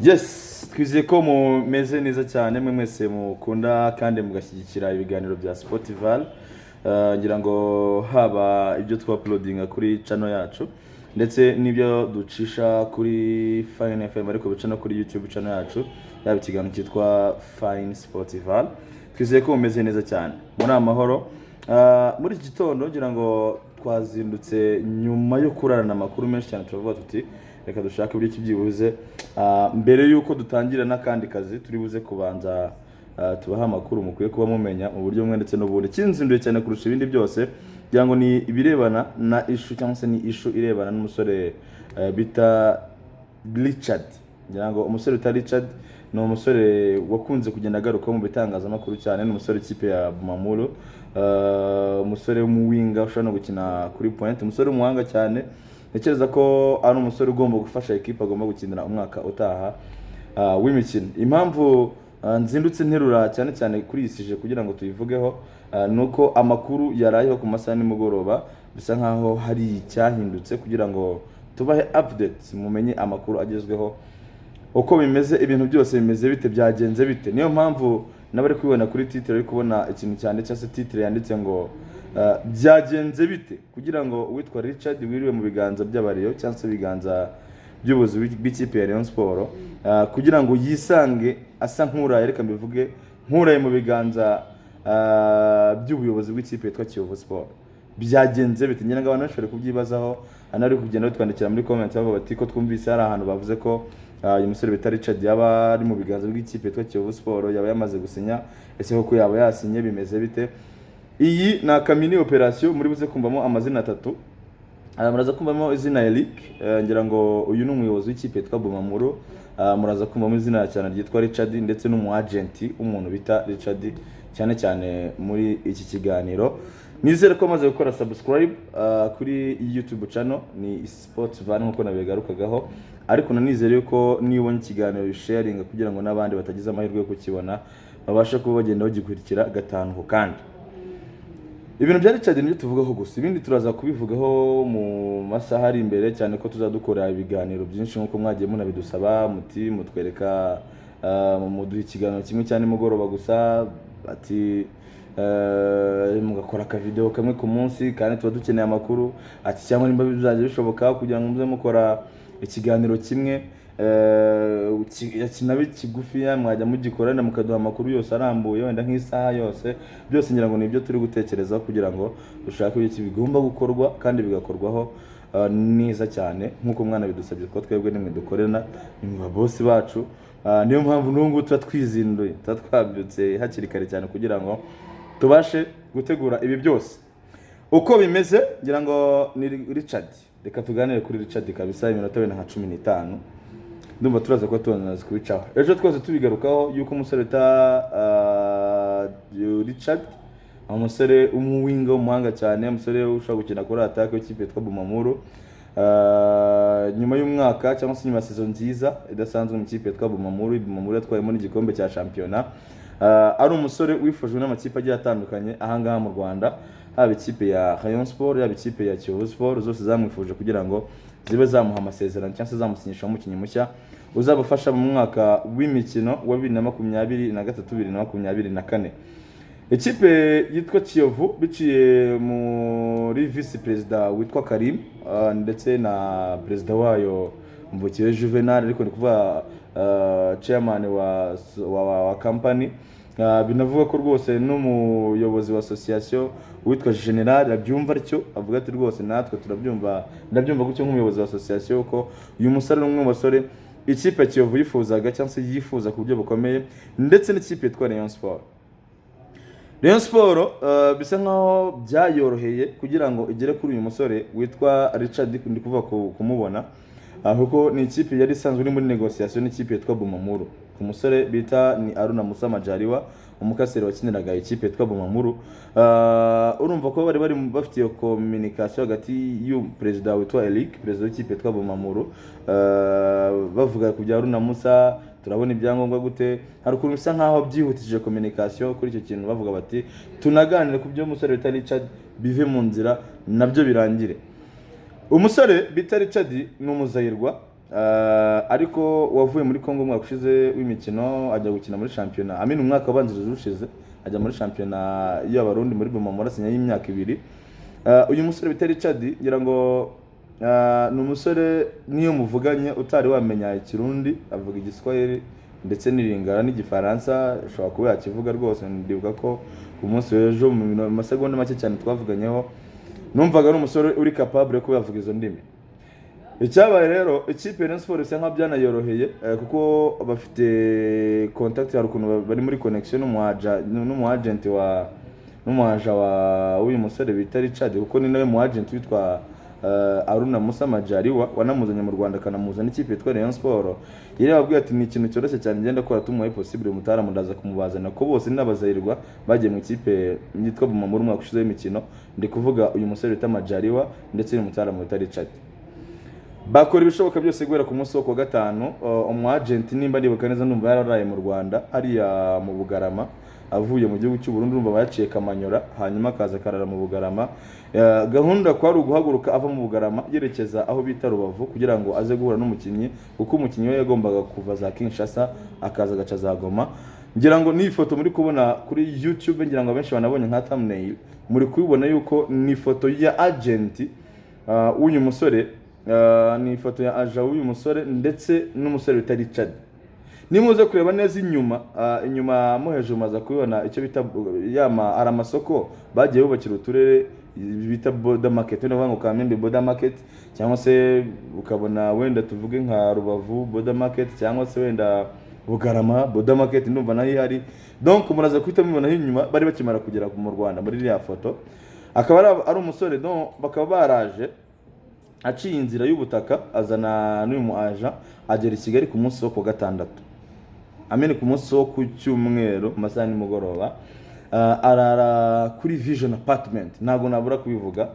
Yes, twizeye ko mumeze neza cyane mwe mwese mukunda kandi mugashyigikira ibiganiro bya Spotify. Ngira ngo haba ibyo uploadinga kuri channel yacu ndetse n'ibyo ducisha kuri Fine FM ariko bica no kuri YouTube channel yacu yaba ikiganiro cyitwa Fine Spotify. Twizeye ko mumeze neza cyane muri amahoro. Muri iki gitondo ngira ngo twazindutse nyuma yo kurarana amakuru menshi cyane turavuga tuti reka dushaka ibyo kibyibuze mbere yuko dutangira n'akandi kazi turi buze kubanza tubaha amakuru mukwiye kuba mumenya mu buryo bumwe ndetse n'ubundi. Kinzinduye cyane kurusha ibindi byose kugira ngo ni ibirebana na issue cyangwa se ni issue irebana n'umusore bita Richard. Ngira ngo umusore bita Richard ni umusore wakunze kugenda agaruka mu bitangazamakuru cyane, ni umusore ikipe ya Bumamuru, umusore w'umuwinga ushobora no gukina kuri point, umusore w'umuhanga cyane. Ntekereza ko ari umusore ugomba gufasha equipe agomba gukinira umwaka utaha w'imikino. Impamvu nzindutse nterura cyane cyane kuri isije kugira ngo tuyivugeho nuko amakuru yarayeho ku masaha nimugoroba bisa nkaho hari icyahindutse kugira ngo tubahe updates mumenye amakuru agezweho uko bimeze, ibintu byose bimeze bite, byagenze bite. Niyo mpamvu nabari kubibona kuri titre ari kubona ikintu cyane cyase titre yanditse ngo byagenze bite, kugira ngo uwitwa Richard wiriwe mu biganza by'abariyo cyangwa se biganza by'ubuzi bw'ikipe ya Rayon Sport, kugira ngo yisange asa nk'uraye, reka mbivuge nk'uraye mu biganza by'ubuyobozi bw'ikipe yitwa Kiyovu Sport. Byagenze bite, ngira ngo abantu bashobora kubyibazaho, anari kugenda batwandikira muri comment bavuga bati ko twumvise hari ahantu bavuze ko uyu musore bita Richard yaba ari mu biganza by'ikipe yitwa Kiyovu Sport, yaba yamaze gusinya. Ese koko yaba yasinye, bimeze bite? Iyi na kamini operation muri buze kumvamo amazina atatu. Muraza kumvamo izina Eric, ngira ngo uyu ni umuyobozi w'ikipe yitwa Bumamuru. Muraza kumvamo izina cyane ryitwa Richard ndetse n'umu agent umuntu bita Richard cyane cyane muri iki kiganiro. Nizere ko amaze gukora subscribe kuri YouTube channel ni Sports Van nkuko nabigarukagaho, ariko nanizere yuko nibonye ikiganiro sharing kugira ngo n'abandi batagize amahirwe yo kukibona babashe kuba bagenda bagikurikira gatanu ko. Kandi ibintu bya Richard nibyo tuvugaho gusa, ibindi turaza kubivugaho mu masaha ari imbere cyane ko tuzadukora ibiganiro byinshi nkuko mwagiye munabidusaba muti mutwereka muduha ikiganiro kimwe cyane mugoroba gusa, ati mugakora ka video kamwe ku munsi kandi tuba dukeneye amakuru, ati cyangwa nimba bizaje bishoboka kugira ngo muze mukora ikiganiro kimwe kinabi kigufi mwajya mugikorana mukaduha amakuru yose arambuye wenda nk'isaha yose. Byose ngira ngo nibyo turi gutekereza kugira ngo dushake ibyo bigomba gukorwa kandi bigakorwaho neza cyane nkuko mwana bidusabye ko twebwe nimwe dukorena nimwe boss bacu. Niyo mpamvu n'ubwo twizinduye twabyutse hakiri kare cyane kugira ngo tubashe gutegura ibi byose uko bimeze. Ngira ngo ni Richard, reka tuganire kuri Richard kabisa iminota wenda nka 15 ndumva turaza ko tunaza kubicaho. Ejo twose tubigarukaho yuko umusore ta Richard umusore umuwinga umuhanga cyane, umusore ushaka gukina kuri attack w'ikipe yitwa Bumamuru nyuma y'umwaka cyangwa se nyuma season nziza idasanzwe mu kipe yitwa Bumamuru. Bumamuru yatwayemo n'igikombe cya championnat. Ari umusore wifashwe n'amakipe agiye atandukanye ahangaha mu Rwanda, haba ikipe ya Rayon Sport yaba ikipe ya Kiyovu Sport, zose zamwifuje kugira ngo zibe zamuha amasezerano cyangwa se zamusinyisha umukinnyi mushya uzabafasha mu mwaka w'imikino wa 2023-2024. Ikipe yitwa Kiyovu biciye muri vice president witwa Karim ndetse na president wayo Mvukire Juvenal, ariko ni kuvuga chairman wa company. Binavuga ko rwose n'umuyobozi wa association witwa General abyumva aricyo avuga ati rwose natwe turabyumva, ndabyumva gutyo nk'umuyobozi wa association ko uyu musore n'umwe basore ikipe Kiyovu yifuzaga cyangwa se yifuza ku buryo bukomeye, ndetse n'ikipe yitwa Rayon Sport. Rayon Sport bisa nkaho byayoroheye kugira ngo igere kuri uyu musore witwa Richard ndi kuvuga kumubona, kuko ni ikipe yari isanzwe iri muri negotiation n'ikipe yitwa Bumamuru. Ku musore bita ni Aruna Musa Majaliwa, umukaseri wakiniraga ikipe yitwa Bumamuru. Urumva ko bari bafite communication hagati y'u president witwa Eric, president w'ikipe yitwa Bumamuru, bavuga ku bya Aruna Musa turabona ibyangombwa gute. Hari ukuntu bisa nkaho byihutije communication kuri icyo kintu, bavuga bati tunaganire ku byo umusore bita Richard bive mu nzira nabyo birangire. Umusore bita Richard ni umuzayirwa, ariko wavuye muri Congo umwaka ushize w'imikino ajya gukina muri shampiyona amina umwaka wabanjirije ushize ajya muri shampiyona y'abarundi muri Bumamuru asinya y'imyaka 2. Uyu musore bita Richard ngira ngo ni umusore niyo muvuganye utari wamenya ikirundi avuga igiswahili ndetse n'iringara n'igifaransa ashobora kuba yakivuga rwose. Ndibuka ko umunsi w'ejo mu masegonda make cyane twavuganyeho numvaga ari umusore uri capable ko yavuga izo ndimi. Icyabaye rero ikipe ya Sport isa nka byanayoroheye kuko bafite contact hari ukuntu bari muri connection n'umu agent wa uyu musore bita Richard kuko ni nawe mu agent witwa Aruna Musa Majaliwa wanamuzanye mu Rwanda kanamuzana ikipe yitwa Rayon Sport. Yari yababwiye ati ni ikintu cyoroshye cyane ngenda ko tumuhaye possible mutara ndaza kumubazana ko bose n'abazayirwa bagiye mu ikipe yitwa Bumamuru umwaka ushize w'imikino. Ndi kuvuga uyu musore bita Majaliwa ndetse n'umutara mu bita Richard. Bakora ibishoboka byose guhera ku munsi wo ku gatanu. Umu agent nimba ndibuka neza numva yararaye mu Rwanda hariya mu Bugarama avuye mu gihugu cy'u Burundi numva bayaciye Kamanyora hanyuma akaza karara mu Bugarama. Gahunda kwari uguhaguruka ava mu Bugarama yerekeza aho bita Rubavu kugira ngo aze guhura n'umukinnyi kuko umukinnyi we yagombaga kuva za Kinshasa akaza gaca za Goma. Ngira ngo ni foto muri kubona kuri YouTube ngira ngo benshi banabonye nka thumbnail muri kubibona yuko ni foto ya agent w'uyu musore. Ni ifoto ya aja w'uyu musore ndetse n'umusore bita Richard. Nimuze kureba neza inyuma muheje umaza kubibona icyo bita ari amasoko bagiye bubakira uturere bita border market no vango Kamembe border market cyangwa se ukabona wenda tuvuge nka Rubavu border market cyangwa se wenda Bugarama border market ndumva naho ihari. Donc muraza kwita mubona inyuma bari bakimara kugera mu Rwanda muri iriya foto akaba ari umusore donc bakaba baraje aciye inzira y'ubutaka azana n'uyu mu aja agera i Kigali ku munsi wo ku gatandatu. Amene ku munsi wo ku cyumweru masaha nimugoroba arara kuri Vision Apartment. Ntago nabura kubivuga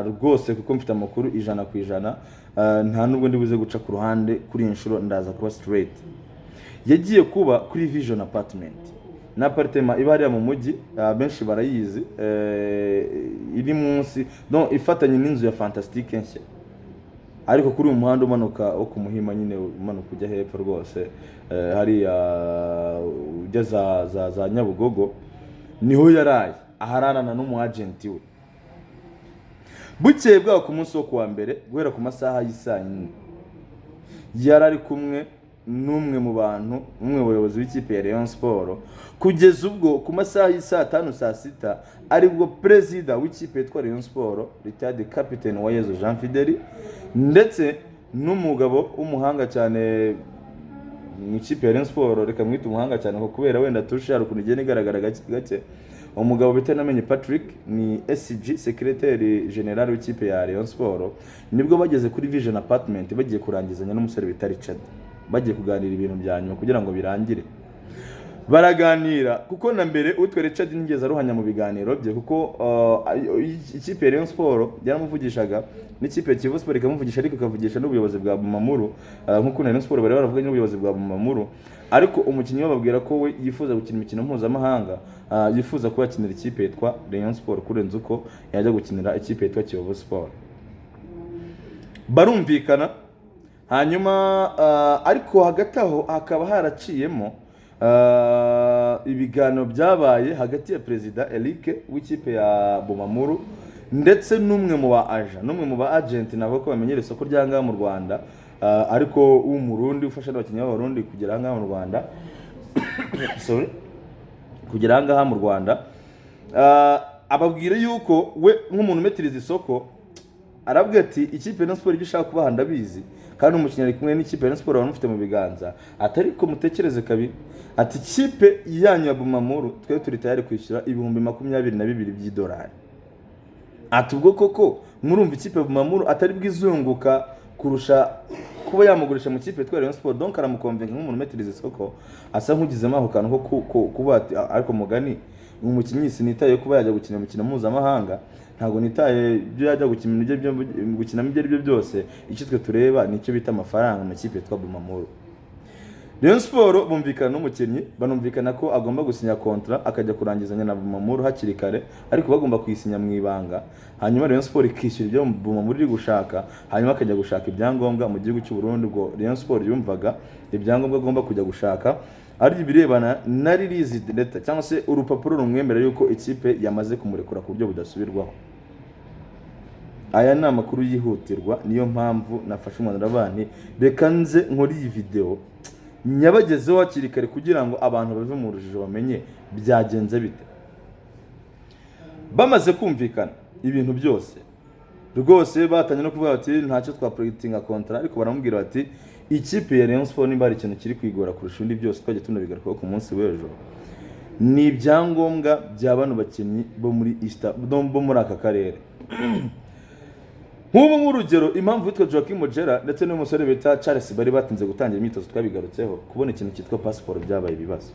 rwose kuko mfite amakuru 100%. Nta nubwo ndibuze guca ku ruhande kuri inshuro ndaza kuba straight. Yagiye kuba kuri Vision Apartment na apartment ibari mu mujyi benshi barayizi iri munsi donc ifatanye n'inzu ya Fantastic nshya ariko kuri uyu muhanda umanuka wo ku Muhima nyine umanuka ujya hepfo rwose hari ujya za Nyabugogo niho yaraye ahararana n'umu agent we. Bukeye bwa ku munsi wo kuwa mbere guhera ku masaha y'isaya yarari kumwe n'umwe mu bantu umwe bayobozi w'ikipe ya Rayon Sport kugeza ubwo ku masaha y'isa 5 saa 6 aribwo president w'ikipe yitwa Rayon Sport retired captain wa Yezu Jean Fideli ndetse n'umugabo w'umuhanga cyane mu ikipe ya Rayon Sport reka mwita umuhanga cyane ko kubera wenda tushara ukuntu igene igaragara gake umugabo bita namenye Patrick ni SG secretary general w'ikipe ya Rayon Sport nibwo bageze kuri Vision Apartment bagiye kurangizanya n'umusore bita Richard bagiye kuganira ibintu byanyuma kugira ngo birangire. Baraganira kuko na mbere utwe Richard nigeze aruhanya mu biganiro bye kuko ikipe ya Rayon Sport yaramuvugishaga n'ikipe ya Kivu Sport ikamuvugisha ariko kavugisha n'ubuyobozi bwa Bumamuru nkuko Rayon Sport bari baravuga n'ubuyobozi bwa Bumamuru ariko umukinnyi bababwira ko we yifuza gukina imikino mpuzamahanga yifuza kuba akinira ikipe yitwa Rayon Sport kurenza uko yajya gukinira ikipe yitwa Kivu Sport. Barumvikana hanyuma ariko hagati aho hakaba haraciyemo ibiganiro byabaye hagati ya President Eric w'ikipe ya Bumamuru ndetse n'umwe mu ba agent nabo ko bamenyere isoko ryanga mu Rwanda ariko w'umurundi ufasha n'abakinnyi b'abarundi kugera hanga mu Rwanda sorry kugera hanga mu Rwanda ababwira yuko we nk'umuntu metiriza isoko arabwira ati ikipe ya Sport gishaka kuba ndabizi kandi umukinnyi ari kumwe n'ikipe ya Sport bamufite mu biganza atari ko mutekereze kabiri ati ikipe yanyu ya Bumamuru twe turi tayari kwishyura ibihumbi 22 by'idolari. Ati ubwo koko murumva ikipe ya Bumamuru atari bwizunguka kurusha kuba yamugurisha mu kipe yitwa Rayon Sport donc aramukonvenga nk'umuntu metiriza isoko asa nk'ugizemo aho kantu ko kuba ariko mugani umukinnyi sinitaye kuba yajya gukina imikino mpuzamahanga ntago nitaye byo yajya gukina ibyo byose icyo twe tureba nicyo bita amafaranga mu kipe yitwa Bumamuru. Rayon Sport bumvikana n'umukinnyi, banumvikana ko agomba gusinya kontra akajya kurangizanya na Bumamuru hakiri kare, ariko bagomba kuyisinya mu ibanga. Hanyuma Rayon Sport ikishyura ibyo Bumamuru iri gushaka, hanyuma akajya gushaka ibyangombwa mu gihugu cy'u Burundi. Ubwo Rayon Sport yumvaga ibyangombwa agomba kujya gushaka ari ibirebana na release letter cyangwa se urupapuro rumwemerera yuko ikipe yamaze kumurekura ku buryo budasubirwaho. Aya ni amakuru yihutirwa, niyo mpamvu nafashe umwanzuro abantu reka nze nkora iyi video nyabagezeho hakiri kare kugira ngo abantu bave mu rujijo bamenye byagenze bite. Bamaze kumvikana ibintu byose rwose batanye no kuvuga ati ntacyo twaprojectinga kontra, ariko baramubwira bati ikipe ya Rayon Sport nimba ari ikintu kiri kwigora kurusha indi byose twaje tunabigarukaho ku munsi w'ejo, ni ibyangombwa bya bano bakinnyi bo muri bo muri aka karere. Nk'ubu nk'urugero impamvu witwa Joaquim Mojera ndetse n'umusore bita Charles bari batinze gutangira imyitozo twabigarutseho, kubona ikintu cyitwa passport byabaye ibibazo.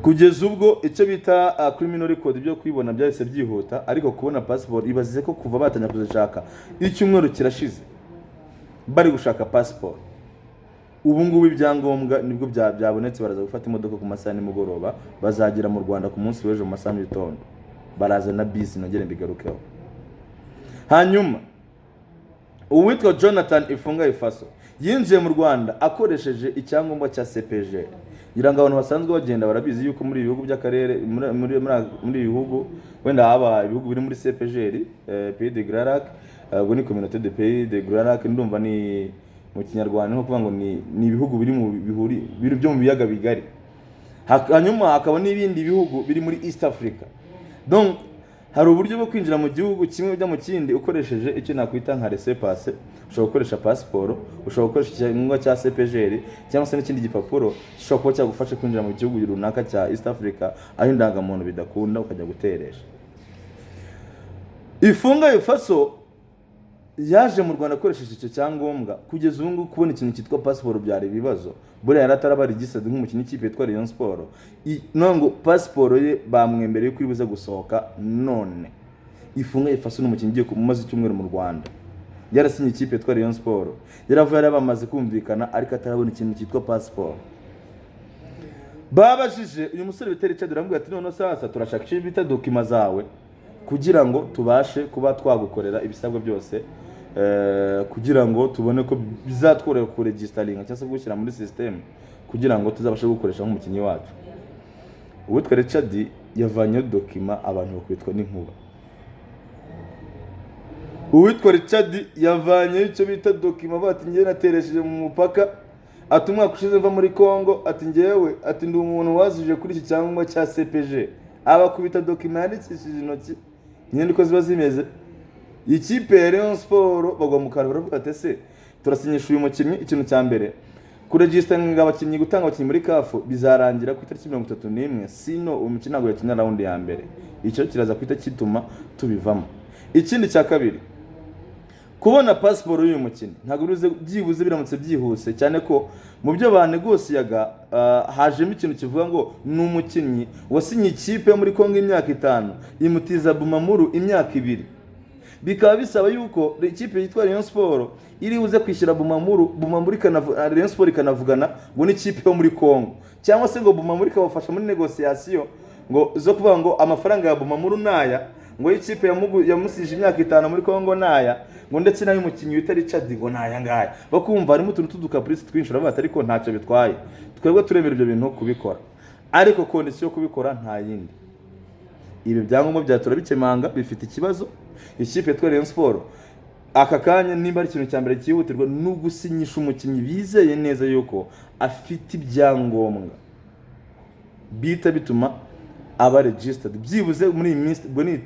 Kugeza ubwo icyo bita criminal record byo kwibona byahise byihuta, ariko kubona passport ibazize ko kuva batanya kuzishaka icyumweru kirashize bari gushaka passport. Ubu ngubu ibyangombwa nibwo byabonetse, baraza gufata imodoka ku masaha nimugoroba, bazagira mu Rwanda ku munsi w'ejo mu masaha y'itondo, baraza na bisi nongere mbigarukeho. Hanyuma uwitwa Jonathan Ifunga Ifaso yinjiye mu Rwanda akoresheje icyangombwa cya CPG. Iranga abantu basanzwe bagenda barabizi yuko muri ibihugu by'akarere muri ibihugu wenda haba ibihugu biri muri CPG, Pays de Grarac, ubwo ni communauté de Pays de Grarac, ndumva ni mu Kinyarwanda no kuvuga ngo ni ibihugu biri mu biri byo mu biyaga bigari. Hanyuma hakaba n'ibindi bihugu biri muri East Africa. Donc hari uburyo bwo kwinjira mu gihugu kimwe ujya mu kindi ukoresheje icyo nakwita nka laissez-passer. Ushobora gukoresha passport, ushobora gukoresha icyangombwa cya CPG cyangwa se n'ikindi gipapuro gishobora kuba cyagufasha kwinjira mu gihugu runaka cya East Africa aho indangamuntu bidakunda ukajya guteresha. Ifunga Ifaso yaje mu Rwanda akoresheje icyo cyangombwa, kugeza ubu kubona ikintu cyitwa passport byari ibibazo. Buriya yarataraba registered nk'umukinnyi w'ikipe yitwa Rayon Sport, nongo passport ye bamwemereye ko iribuze gusohoka none. Ifunga Ifaso n'umukinnyi ugiye kumaze icyumweru mu Rwanda, yarasinye ikipe yitwa Rayon Sport, yaravuye bamaze kumvikana ariko atarabona ikintu cyitwa passport. Babajije uyu musore bitera Richard aramubwira ati none sasa turashaka icyo bita document zawe kugira ngo tubashe kuba twagukorera ibisabwa byose, kugira ngo tubone ko bizatworera ku registeringa cyangwa se gushyira muri system kugira ngo tuzabashe gukoresha nk'umukinnyi wacu. Uwitwa Richard yavanye document abantu bakwitwa n'inkuba. Uwitwa Richard yavanye icyo bita document bati ngiye nateresheje mu mupaka, ati umwaka ushize mva muri Congo, ati ngewe ati ndi umuntu wazije kuri iki cyangombwa cya CPG. Abakubita document yandikishije intoki nyandiko ziba zimeze. Ikipe ya Rayon Sport bagwa mu kanwa baravuga ati se turasinyisha uyu mukinnyi ikintu cya mbere kuregisteringa abakinnyi, gutanga abakinnyi muri CAF bizarangira ku itariki 31, sino umukino ntabwo yakina round ya mbere. Icyo kiraza kwita kituma tubivamo. Ikindi cya kabiri, kubona passport y'uyu mukinnyi ntabwo byibuze biramutse byihuse cyane ko mu byo banegosiyaga hajemo ikintu kivuga ngo ni umukinnyi wasinye ikipe muri Kongo imyaka 5 imutiza Bumamuru imyaka 2. Bikaba bisaba yuko ikipe yitwa Rayon Sport iri buze kwishyira Bumamuru Rayon Sport ikanavugana ngo ni ikipe yo muri Kongo, cyangwa se ngo Bumamuru ikabafasha muri negotiation ngo zo kuvuga ngo amafaranga ya Bumamuru naya, ngo ikipe yamusije imyaka 5 muri Kongo naya, ngo ndetse nayo umukinnyi wita Richard ngo naya ngaya. Bakumva harimo utuntu tudukaprice twinshura bata, ariko ntacyo bitwaye, twebwe turemera ibyo bintu kubikora, ariko condition yo kubikora nta yindi. Ibi byangombwa byatura bikemanga bifite ikibazo. Ikipe yitwa Rayon Sport aka kanya nimba ari ikintu cya mbere cyihutirwa no gusinyisha umukinnyi bizeye neza yuko afite ibyangombwa bita bituma aba registered byibuze muri iyi minsi.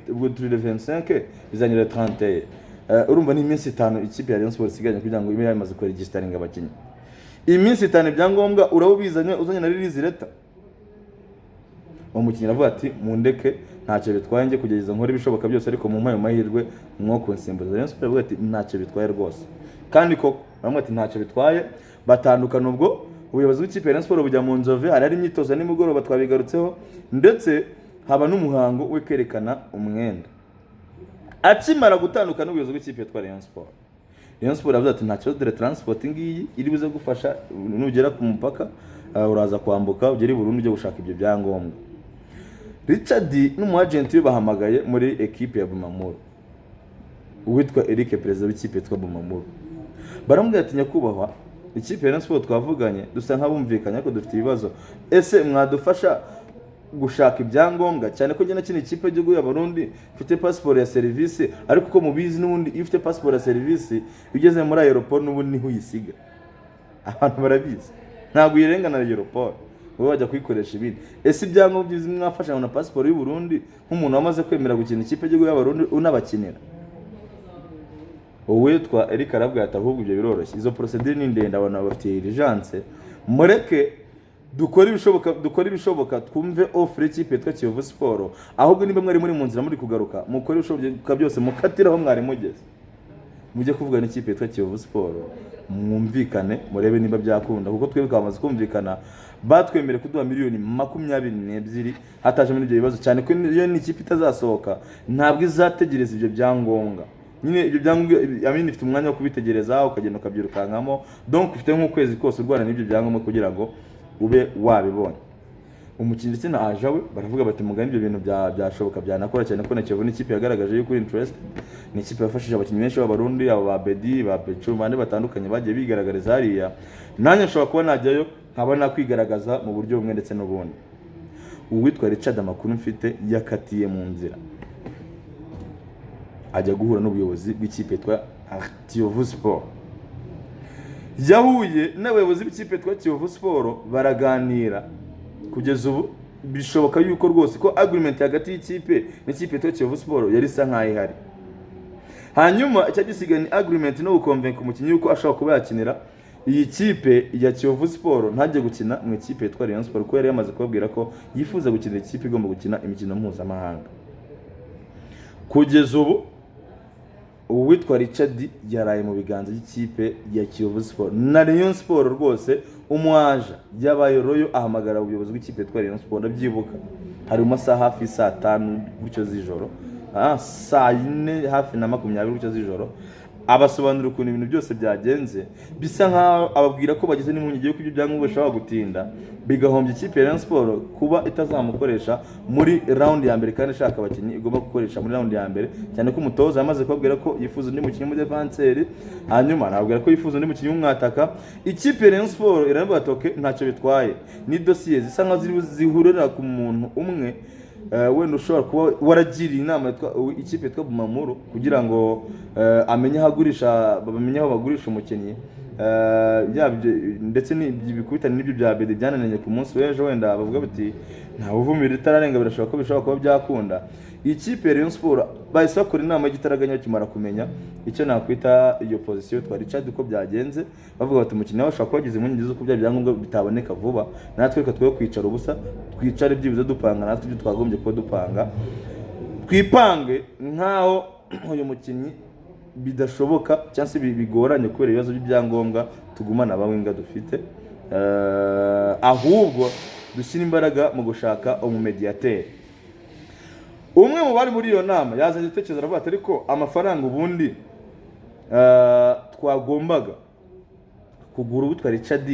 Ubwo turi 25 bizanyira 31, urumva ni iminsi 5 ikipe ya Rayon Sport siganye kugira ngo ibe yamaze ko registeringa abakinnyi. Iyi minsi 5 ibyangombwa urabubizanye uzanye na release letter. Umukinnyi aravuga ati mundeke ntacyo bitwaye nge kugeza nkora ibishoboka byose, ariko mu mpayo mahirwe mwo kunsimbuza. Rayon Sport aravuga ati ntacyo bitwaye rwose, kandi koko baramuha ati ntacyo bitwaye. Batandukana ubwo ubuyobozi bw'ikipe ya Rayon Sport bujya mu nzove, hari imyitozo nimugoroba twabigarutseho, ndetse haba n'umuhango wo kwerekana umwenda. Akimara gutandukana n'ubuyobozi bw'ikipe ya Rayon Sport, Rayon Sport yavuze ati nta kibazo dore transport ngiyi iri buze gufasha nugera ku mupaka uraza kwambuka ugere i Burundi ujye gushaka ibyo byangombwa. Richard n'umu agent we bahamagaye muri equipe ya Bumamuru uwitwa Eric perezida w'ikipe yitwa Bumamuru, baramubwira ati nyakubahwa ikipe ya Rayon Sport twavuganye dusa nk'abumvikanye ko dufite ibibazo, ese mwadufasha gushaka ibyangombwa cyane ko njye nakina ikipe y'igihugu y'Abarundi mfite passport ya service, ariko ko mubizi n'ubundi iyo ufite passport ya service ugeze muri aeroport n'ubundi niho uyisiga, abantu barabizi ntabwo uyirengana aeroport wowe wajya kuyikoresha ibindi. Ese ibyangombwa byiza mwafasha na passport y'u Burundi nk'umuntu wamaze kwemera gukina ikipe y'igihugu y'Abarundi unabakinira? Uwitwa Eric arabwira ati ahubwo ibyo biroroshye, izo procedure ni ndende, abantu bafite urgence, mureke dukora ibishoboka twumve offre y'ikipe yitwa Kiyovu Sport, ahubwo niba mwari muri mu nzira muri kugaruka mukore ibishoboka byose mukatira aho mwari mugeze, mujye kuvuga n'ikipe yitwa Kiyovu Sport mwumvikane murebe niba byakunda, kuko twebwe twamaze kumvikana batwemere kuduha miliyoni 22 hataje muri ibyo bibazo, cyane ko iyo ni ikipe itazasohoka ntabwo izategereza ibyo byangombwa. Nyine ibyo byangombwa amini ifite umwanya wo kubitegereza ukagenda ukabyirukankamo, donc ufite nk'ukwezi kose urwana n'ibyo byangombwa kugira ngo ube wabibonye. Umukinnyi ndetse na aja we baravuga bati mugani ibyo bintu byashoboka byanakora, cyane ko na Kiyovu n'ikipe yagaragaje yuko interest, ni ikipe yafashije abakinnyi benshi b'Abarundi, abo ba Bedi ba Pecho bandi batandukanye bagiye bigaragariza hariya, nanjye nshobora kuba najyayo nkaba nakwigaragaza mu buryo bumwe ndetse n'ubundi. Uwitwa Richard amakuru mfite yakatiye mu nzira ajya guhura n'ubuyobozi bw'ikipe yitwa Kiyovu Sport, yahuye n'abayobozi b'ikipe yitwa Kiyovu Sport baraganira. Kugeza ubu bishoboka yuko rwose ko agreement hagati y'ikipe n'ikipe yitwa Kiyovu Sport yari isa nkaho ihari, hanyuma icyagisigara ni agreement no gukonvenka umukinnyi yuko ashobora kuba yakinira iyi kipe ya Kiyovu Sport ntajye gukina mu ikipe yitwa Rayon Sport, kuko yari yamaze kubabwira ko yifuza gukinira ikipe igomba gukina imikino mpuzamahanga. Kugeza ubu uwitwa Richard yaraye mu biganza by'ikipe ya Kiyovu Sport na Rayon Sport rwose. Umwaja yabaye Royo ahamagara ubuyobozi bw'ikipe yitwa Rayon Sport, abyibuka hari mu masaha hafi saa 5 gutyo z'ijoro, saa 4 hafi na 20 gutyo z'ijoro, abasobanurira ukuntu ibintu byose byagenze, bisa nkaho ababwira ko bageze n'impungenge yuko ibyo byangombwa bishobora gutinda bigahombya ikipe ya Rayon Sport kuba itazamukoresha muri round ya mbere, kandi ishaka abakinnyi igomba gukoresha muri round ya mbere, cyane ko umutoza yamaze kubabwira ko yifuza undi mukinnyi mu defenseur, hanyuma nababwira ko yifuza undi mukinnyi w'umwataka. Ikipe ya Rayon Sport iravuga ati ntacyo bitwaye, ni dossier zisa nkaho zihurira ku muntu umwe, wenda ushobora kuba waragiriye inama ikipe yitwa Bumamuru kugira ngo amenye aho agurisha, bamenye aho bagurisha umukinnyi, ndetse n'ibikubitanye n'ibyo bya Bedi byanananye ku munsi w'ejo, wenda bavuga bati nta buvumira itararenga, birashoboka ko bishobora kuba byakunda. Ikipe ya Rayon Sport bahise bakora inama y'igitaraganya bakimara kumenya icyo nakwita iyo position twa Richard uko byagenze, bavuga bati umukinnyi wawe ashobora kuba yagize impungenge z'uko bya byangombwa bitaboneka vuba, natwe reka twe kwicara ubusa, twicare byibuze dupanga natwe ibyo twagombye kuba dupanga, twipange nkaho uyu mukinnyi bidashoboka cyangwa se bigoranye kubera ibibazo by'ibyangombwa, tugumana abawinga dufite, ahubwo dushyira imbaraga mu gushaka umumediateri. Umwe mu bari muri iyo nama yazanye igitekerezo aravuga ati ariko amafaranga ubundi twagombaga kugura ubutwa Richard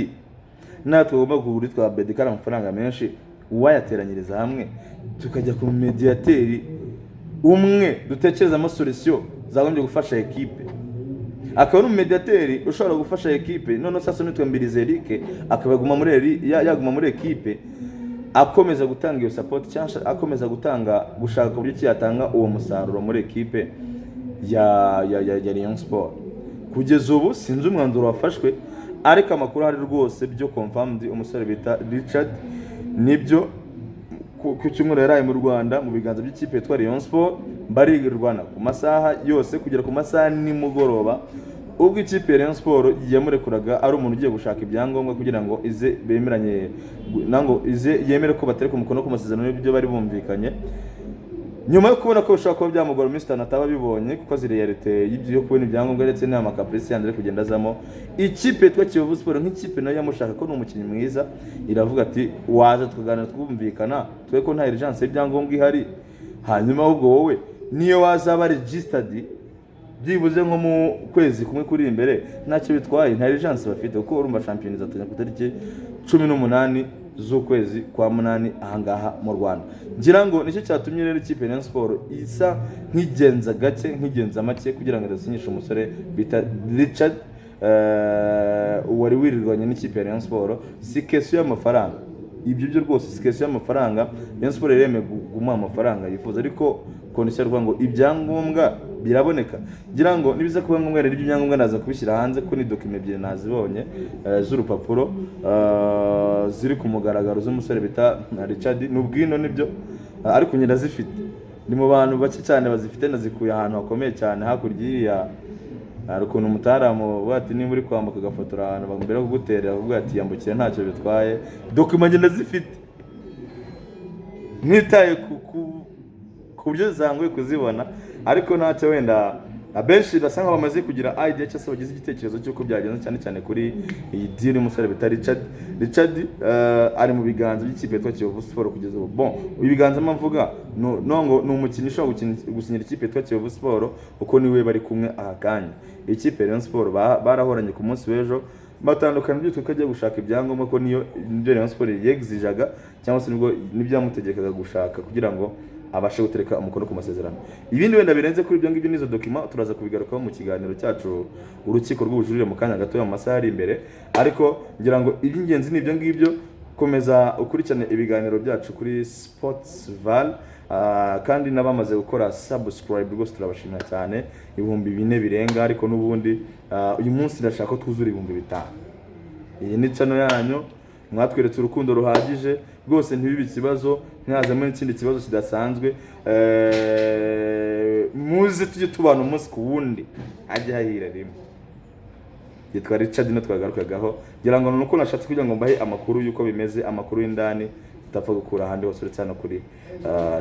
natwe tugomba kugura ubutwa Bedi kandi amafaranga menshi, uwayateranyiriza hamwe tukajya ku mediateri umwe dutekerezamo solution zagombye gufasha equipe, akaba ari umediateri ushobora gufasha equipe. None sasa nitwe mbirize Eric akabaguma muri yaguma muri equipe, akomeza gutanga iyo support cyangwa akomeza gushaka ku buryo cyatanga uwo musaruro muri equipe ya Rayon Sport. Kugeza ubu sinzi umwanzuro wafashwe, ariko amakuru hari rwose byo confirmed umusore bita Richard nibyo ku cyumweru yaraye mu Rwanda mu biganza by'ikipe yitwa Rayon Sport, barirwana ku masaha yose kugera ku masaha nimugoroba, ubwo ikipe ya Rayon Sport yamurekuraga ari umuntu ugiye gushaka ibyangombwa kugira ngo ize bemeranye nango ize yemere ko batereka umukono ku masezerano y'ibyo bari bumvikanye. Nyuma yo kubona ko bishobora kuba byamugora Mr. Nataba bibonye kuko ziri realite y'ibyo yo kubona ibyangombwa ndetse n'ama caprice yandire kugenda azamo, ikipe yitwa Kiyovu Sport nk'ikipe nayo yamushaka ko n'umukinnyi mwiza, iravuga ati waza tukaganira twumvikana twe ko nta urgence y'ibyangombwa ihari, hanyuma ahubwo wowe niyo wazaba registered byibuze nko mu kwezi kumwe kuri imbere ntacyo bitwaye, nta urgence bafite kuko urumva shampiyona izatanya ku tariki 18 z'ukwezi kwa munani ahangaha mu Rwanda. Ngira ngo nicyo cyatumye rero ikipe ya Rayon Sport isa nk'igenza gake nk'igenza make kugira ngo idasinyishe umusore bita Richard wari wirirwanye n'ikipe ya Rayon Sport. Si question y'amafaranga, ibyo byo rwose si question y'amafaranga. Rayon Sport ireme guma amafaranga yifuza, ariko kondisiyo rwa ngo ibyangombwa biraboneka. Ngira ngo nibiza kuba ngombwa rero ibyangombwa naza kubishyira hanze ko ni document ebyiri nazibonye z'urupapuro ziri ku mugaragaro z'umusore bita Richard. N'ubwino nibyo ariko nyina zifite, ni mu bantu bake cyane bazifite, nazikuye ahantu hakomeye cyane hakurya hari ukuntu umutaramu bati niba uri kwambuka agafotora ahantu mbere yo kuguterera kuvuga ati yambukire ntacyo bitwaye, document ngenda zifite nitaye ku buryo zangoye kuzibona, ariko ntacyo wenda abenshi basanga bamaze kugira idea cyangwa se bagize igitekerezo cy'uko byagenze cyane cyane kuri iyi deal y'umusore bita Richard ari mu biganza by'ikipe yitwa Kiyovu Sport kugeza ubu. Bon, ibiganza mvuga no ni umukinnyi ushobora gusinyira ikipe yitwa Kiyovu Sport uko niwe bari kumwe ahakanya. Ikipe ya Rayon Sport barahoranye ku munsi w'ejo batandukana by'uko kajya gushaka ibyangombwa ko niyo Rayon Sport yexijaga cyangwa se nibyo yamutegekaga gushaka kugira ngo abashe gutereka umukono ku masezerano. Ibindi wenda birenze kuri ibyo ngibyo nizo document turaza kubigarukaho mu kiganiro cyacu urukiko rw'ubujurire mu kanya gato mu masaha ari imbere, ariko ngira ngo iby'ingenzi ni ibyo ngibyo. Komeza ukurikirane ibiganiro byacu kuri Sportsval kandi nabamaze gukora subscribe rwose turabashimira cyane, 4,000 birenga, ariko n'ubundi uyu munsi ndashaka ko twuzura 5,000. Iyi ni channel yanyu, mwatweretse urukundo ruhagije rwose, ntibibe ikibazo ntihazamo n'ikindi kibazo kidasanzwe. Muze tujye tubana umunsi ku wundi ajye hahira rimwe. Yitwa Richard no twagarukagaho, ngira ngo nuko nashatse kugira ngo mbahe amakuru yuko bimeze, amakuru y'indani tutapfa gukura ahandi hose uretse hano kuri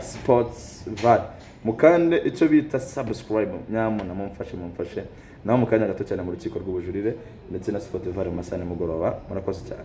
Sportsval. Mukande icyo bita subscribe, nyamuna mumfashe naho mukanya gato cyane mu rukiko rw'ubujurire ndetse na Sportsval mu masane mugoroba. Murakoze cyane.